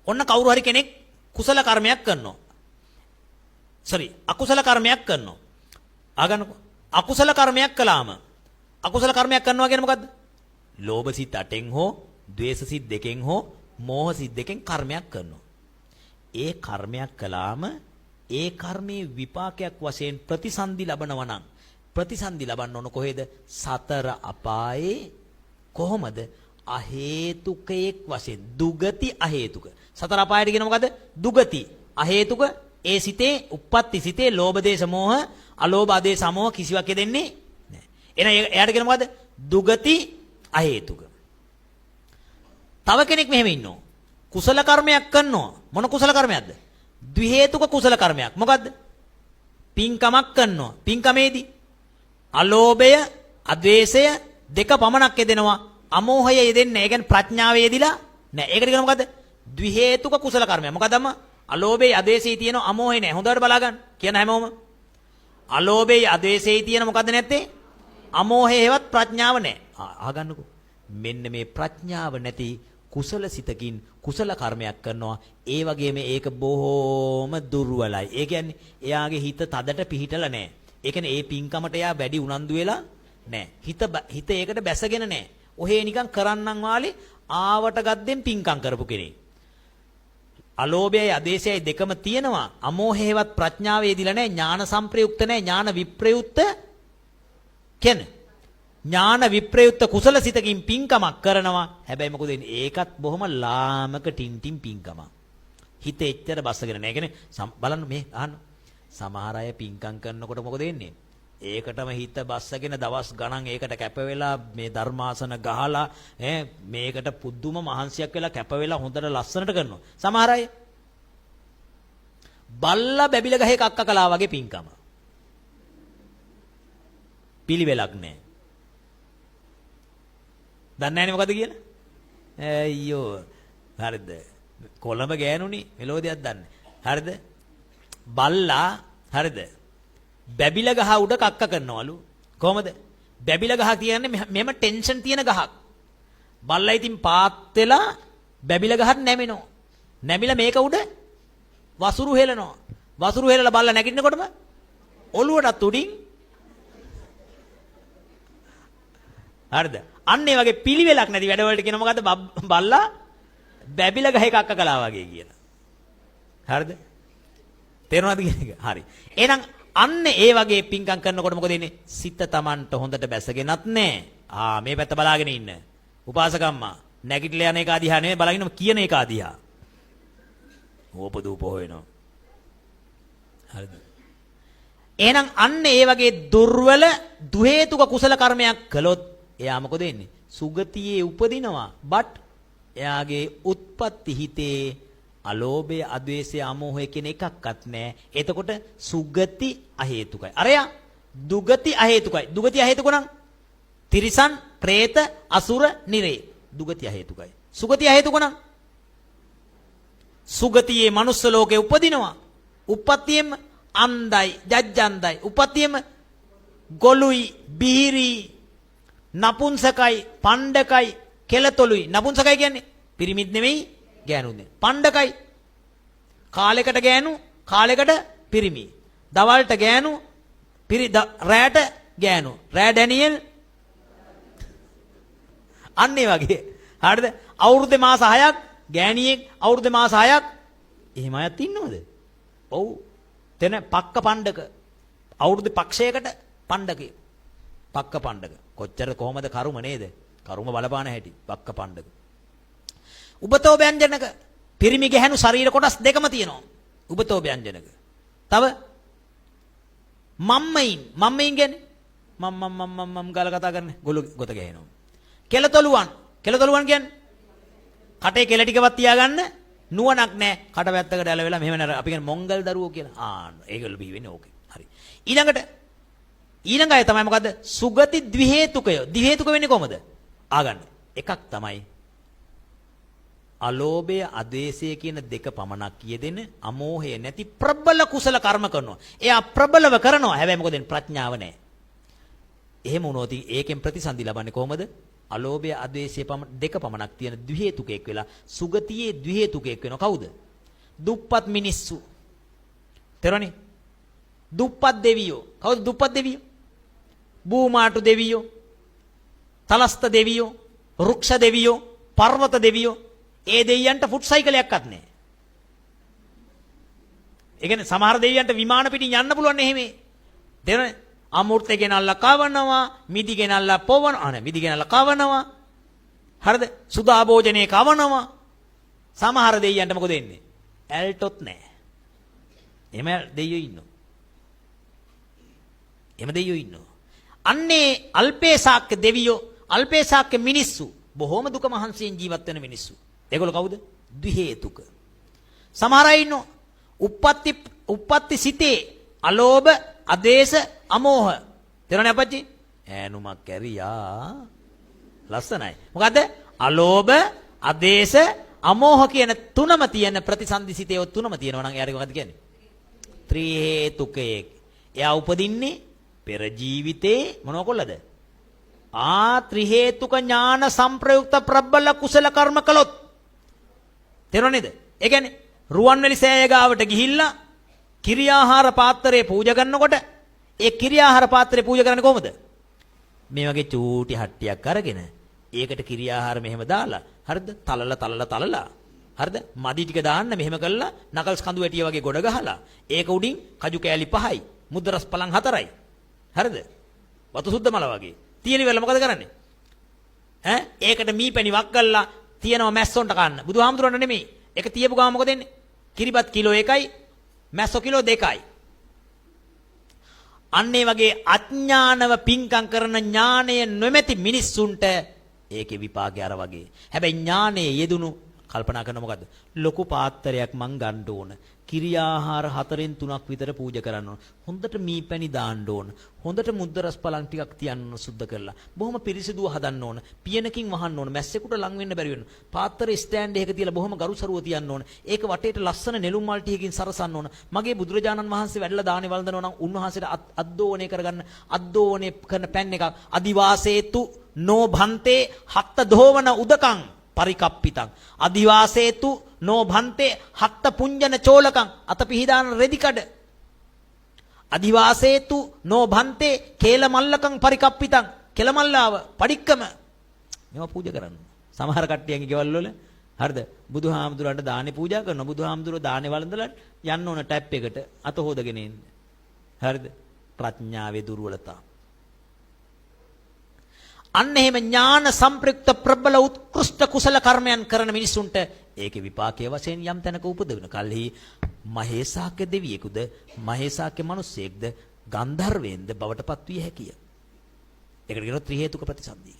ඔන්න කවුරු හරි කෙනෙක් කුසල කර්මයක් කරනවා. අකුසල කර්මයක් කරනවා. ආගන්නකො. අකුසල කර්මයක් කළාම අකුසල කර්මයක් කරනවා කියන්නේ මොකද්ද? ලෝභ සිත් 8න් හෝ, ද්වේෂ සිත් 2න් හෝ, මෝහ සිත් 2න් කර්මයක් කරනවා. ඒ කර්මයක් කළාම ඒ කර්මයේ විපාකයක් වශයෙන් ප්‍රතිසන්දි ලබනවා නම් ප්‍රතිසන්දි ලබන්න ඕන කොහෙද? සතර අපායේ. කොහොමද? අහේතුකයක් වශයෙන්. දුගති අහේතුක. සතර අපායට කියන මොකද? දුගති අහේතුක. ඒ සිතේ උප්පත්ති සිතේ ලෝභ දේශ මොහ අලෝභ ආදේශ සමෝහ කිසිවක් දෙන්නේ නැහැ. එහෙනම් එයාට කියන මොකද? දුගති අහේතුක. තව කෙනෙක් මෙහෙම ඉන්නවා. කුසල කර්මයක් කරනවා. මොන කුසල කර්මයක්ද? ද්වි හේතුක කුසල කර්මයක්. මොකද්ද? පින්කමක් කරනවා. පින්කමේදී අලෝභය, අද්වේෂය දෙක පමණක් යෙදෙනවා. අමෝහය යෙදෙන්නේ නැහැ. ඒ කියන්නේ ප්‍රඥාව යෙදිලා නැහැ. ඒකට කියන මොකද්ද? ද්වි හේතුක කුසල කර්මයක්. මොකද අම්මා? අලෝභයේ අද්වේෂයේ තියෙන අමෝහය නැහැ. හොඳට බලා ගන්න. කියන හැමෝම අලෝභයේ අද්වේෂයේ තියෙන මොකද්ද නැත්තේ? අමෝහය හේවත් ප්‍රඥාව නැහැ. අහගන්නකෝ. මෙන්න මේ ප්‍රඥාව නැති කුසල සිතකින් කුසල කර්මයක් කරනවා. ඒ වගේම ඒක බොහෝම දුර්වලයි. ඒ කියන්නේ එයාගේ හිත තදට පිහිටලා නැහැ. ඒ කියන්නේ ඒ පින්කමට එයා වැඩි උනන්දු වෙලා නැහැ. හිත ඒකට බැසගෙන නැහැ. ඔහේ නිකන් කරන්නම් වාලේ ආවට ගද්දෙන් පින්කම් කරපු කෙනෙක්. අලෝභයයි අදේශයයි දෙකම තියෙනවා. අමෝහේවත් ප්‍රඥාවේ දිලා නැහැ. ඥාන සංප්‍රයුක්ත නැහැ. ඥාන විප්‍රයුක්ත කියන්නේ ඥාන විප්‍රයුක්ත කුසල සිතකින් පින්කමක් කරනවා. හැබැයි මොකද වෙන්නේ? ඒකත් බොහොම ලාමක ටින්ටින් පින්කමක්. හිත එච්චර බස්සගෙන නැහැ. කියන්නේ බලන්න මේ අහන්න. සමහර අය පින්කම් කරනකොට මොකද වෙන්නේ? ඒකටම හිත බස්සගෙන දවස් ගණන් ඒකට කැප වෙලා මේ ධර්මාසන ගහලා මේකට පුදුම මහන්සියක් වෙලා කැප වෙලා හොඳට ලස්සනට කරනවා. සමහර අය බල්ලා බැබිල ගහේ කක්ක කලා වගේ පින්කම. පිළිවෙලක් නැහැ. දන්නේ නැනේ මොකද කියලා? අයියෝ. හරිද? කොළඹ ගෑනුනේ මෙලෝදියක් දන්නේ. හරිද? බල්ලා හරිද? බැබිල ගහ උඩ කක්ක කරනවලු. කොහමද? බැබිල ගහ කියන්නේ මෙහෙම ටෙන්ෂන් තියෙන ගහක්. බල්ලා ඉතින් පාත් වෙලා බැබිල ගහට නැමෙනවා. නැමිලා මේක උඩ වසුරු හෙලනවා. වසුරු හෙලලා බල්ලා නැගිටිනකොටම ඔළුවටත් උඩින් හරිද? අන්න ඒ වගේ පිළිවෙලක් නැති වැඩවලට කියන මොකද්ද? බල්ලා බැබිල ගහේ කක්ක කලා වගේ කියලා. හරිද? තේරුණාද කියන්නේ? හරි. එහෙනම් අන්න ඒ වගේ පින්කම් කරනකොට මොකද වෙන්නේ? සිත Tamanට හොඳට බැසගෙනත් නැහැ. මේ පැත්ත බලාගෙන ඉන්න. උපාසකම්මා නැගිටලා යන එක අදිහා නෙමෙයි බලාගෙන කියන එක අදිහා. ඕපදූප හොයනවා. හරිද? එහෙනම් අන්න ඒ වගේ දුර්වල දුහේතුක කුසල කර්මයක් කළොත් එයා මොකද වෙන්නේ? සුගතියේ උපදිනවා. බට් එයාගේ උත්පත්ති හිතේ අලෝභය, අද්වේෂය, අමෝහය කියන එකක්වත් නැහැ. එතකොට සුගති අහේතුකයි. අරයා දුගති අහේතුකයි. දුගති අහේතුක නම් තිරිසන්, പ്രേත, අසුර, නිරේ. දුගති අහේතුකයි. සුගති අහේතුක නම් සුගතියේ මනුස්ස ලෝකේ උපදිනවා. උප්පත්තියෙම අන්දයි, ජජ්ජන්දයි. උප්පත්තියෙම ගොළුයි, බිහිරි, නපුංසකයි, පණ්ඩකයි, කෙලතොලුයි. නපුංසකයි කියන්නේ පිරිමිත් නෙමෙයි, ගෑනුද. පණ්ඩකයි කාලයකට ගෑනු, කාලයකට පිරිමි. දවල්ට ගෑනු, රැට ගෑනු. රෑ ඩැනියෙල් අන්න ඒ වගේ. හරිද? අවුරුද්ද මාස 6ක් ගෑණියෙක්, අවුරුද්ද මාස 6ක් එහෙම අයත් ඉන්නවද? ඔව්. තෙන පක්ක පණ්ඩක. අවුරුද්ද පක්ෂයකට පණ්ඩකේ. පක්ක පණ්ඩක. කොච්චර කොහමද කරුම නේද? කරුම බලපාන හැටි. පක්ක පණ්ඩක. උබතෝ ව්‍යංජනක පිරිමි ගැහැණු ශරීර කොටස් දෙකම තියෙනවා. උබතෝ ව්‍යංජනක. තව මම්මයින් කියන්නේ මම් ගාලා කතා කරන්නේ ගොළු ගොත ගහනවා. කෙලතොලුවන් කියන්නේ කටේ කෙල ටිකවත් තියාගන්න නුවණක් නැහැ. කට පැත්තකට ඇල වෙලා මෙහෙම නේද අපි කියන්නේ මොංගල් දරුවෝ කියලා. ඒගොල්ලෝ බිහි වෙන්නේ ඕකේ. හරි. ඊළඟ අය තමයි මොකද්ද? සුගති ද්විහේතුකය. ද්විහේතුක වෙන්නේ කොහමද? ආගන්න. එකක් තමයි අලෝභය, අද්වේෂය කියන දෙක පමණක් යෙදෙන අමෝහය නැති ප්‍රබල කුසල කර්ම කරනවා. එයා ප්‍රබලව කරනවා. හැබැයි මොකද ප්‍රඥාව නැහැ. එහෙම වුණොත් ඒකෙන් ප්‍රතිසන්දි ලබන්නේ කොහමද? අලෝභය අද්වේෂය දෙක පමණක් තියෙන ද්විහේතුකෙක් වෙලා සුගතියේ ද්විහේතුකෙක් වෙනවා. කවුද? දුප්පත් මිනිස්සු. තේරෙන්නේ? දුප්පත් දෙවියෝ. කවුද දුප්පත් දෙවියෝ? බූමාටු දෙවියෝ, තලස්ත දෙවියෝ, රුක්ෂ දෙවියෝ, පර්වත දෙවියෝ. ඒ දෙවියන්ට ෆුට් සයිකලයක්වත් නැහැ. ඒ කියන්නේ සමහර දෙවියන්ට විමාන පිටින් යන්න පුළුවන් එහෙම. තේරෙන්නේ? අමූර්තේ ගෙනල්ලා කවනවා, මිදි ගෙනල්ලා පොවනවා. මිදි ගෙනල්ලා කවනවා. හරිද? සුදා භෝජනේ කවනවා. සමහර දෙවියන්ට මොකද වෙන්නේ? ඇල්ටොත් නැහැ. එහෙම දෙවියෝ ඉන්නවා. එහෙම දෙවියෝ ඉන්නවා. අන්නේ අල්පේසාක්‍ය දෙවියෝ, අල්පේසාක්‍ය මිනිස්සු බොහොම දුක මහන්සියෙන් ජීවත් වෙන මිනිස්සු. ඒගොල්ලෝ කවුද? ද්විහේතුක. සමහර අය ඉන්නවා උප්පත්ති සිතේ අලෝභ, අදේශ, අමෝහ. තේරෙනවද අපච්චි? ඈනුමක් කැරියා. ලස්සනයි. මොකද්ද? අලෝභ, අදේශ, අමෝහ කියන තුනම තියෙන ප්‍රතිසන්දි සිතේ තුනම තියෙනවා නම් එයාට මොකද්ද කියන්නේ? ත්‍රි හේතුකේ. එයා උපදින්නේ පෙර ජීවිතේ මොනව කොල්ලද? ත්‍රි හේතුක ඥාන සංප්‍රයුක්ත ප්‍රබල කුසල කර්ම කළොත්. තේරුණා නේද? ඒ කියන්නේ රුවන්වැලි සෑය ගාවට ගිහිල්ලා කිරියාහාර පාත්‍රය පූජා කරනකොට ඒ කිරියාහාර පාත්‍රය පූජා කරන්නේ කොහොමද? මේ වගේ චූටි හට්ටියක් අරගෙන ඒකට කිරියාහාර මෙහෙම දාලා හරිද? තලලා හරිද? මදි ටික දාන්න මෙහෙම කළා නකල්ස් කඳු වැටිය වගේ ගොඩ ගහලා ඒක උඩින් කජු කෑලි 5යි මුද්දරස් පලං 4යි හරිද? වතු සුද්ධ මල වගේ තියෙන වෙලාව මොකද කරන්නේ? ඒකට මීපැණි වක් කළා තියනවා මැස්සොන්ට කන්න. බුදුහාමුදුරන්ට නෙමෙයි. ඒක තියපු ගාම මොකද වෙන්නේ? කිරිබත් කිලෝ 1යි මැස්සෝ කිලෝ 2යි. අන්නේ වගේ අඥානව පිංකම් කරන ඥානය නොමැති මිනිස්සුන්ට ඒකේ විපාකය අර වගේ. හැබැයි ඥානයේ යෙදුණු කල්පනා කරන මොකද්ද? ලොකු පාත්‍රයක් මං ගන්න ඕන. කිරියාහාර 4න් 3ක් විතර පූජා කරන්න ඕන. හොඳට මීපැණි දාන්න ඕන. හොඳට මුද්දරස් පලං ටිකක් තියන්න සුද්ධ කරලා. බොහොම පිරිසිදුව හදන්න ඕන. පියනකින් වහන්න ඕන. මැස්සෙකුට ලං වෙන්න බැරි වෙන. පාත්‍රේ ස්ටෑන්ඩ් එකක තියලා බොහොම ගරුසරුව තියන්න ඕන. ඒක වටේට ලස්සන නෙළුම් මල් ටිකකින් සරසන්න ඕන. මගේ බුදුරජාණන් වහන්සේ වැඩලා දානේ වළඳනවා නම් උන්වහන්සේට අද්දෝවණේ කරගන්න අද්දෝවණේ කරන පෑන් එකක් අදිවාසේතු නෝ භන්තේ හත්ත දෝවන උදකං පරිකප්පිතං අදිවාසේතු නෝ භන්තේ හත්ත පුඤ්ජන චෝලකං අත පිහිදාන රෙදිකඩ අදිවාසේතු නෝ භන්තේ කේල මල්ලකං පරිකප්පිතං කෙලමල්ලාව පඩික්කම මේවා පූජා කරන්න. සමහර කට්ටියන්ගේ ගෙවල් වල හරිද? බුදුහාමුදුරන්ට දානේ පූජා කරනවා. බුදුහාමුදුරෝ දානේ වළඳලා යන්න ඕන ටැප් එකට අත හොදගෙන එන්න. හරිද? ප්‍රඥාවේ දුර්වලතාව. අන්න එහෙම ඥාන සම්ප්‍රයුක්ත ප්‍රබල උත්කෘෂ්ඨ කුසල කර්මයන් කරන මිනිසුන්ට ඒකේ විපාකයේ වශයෙන් යම් තැනක උපදවන කල්හි මහේසාක්‍ය දෙවියෙකුද මහේසාක්‍ය මිනිසෙක්ද ගන්ධර්වයෙන්ද බවට පත්විය හැකිය. ඒකට කියනවා ත්‍රි හේතුක ප්‍රතිසන්දිය.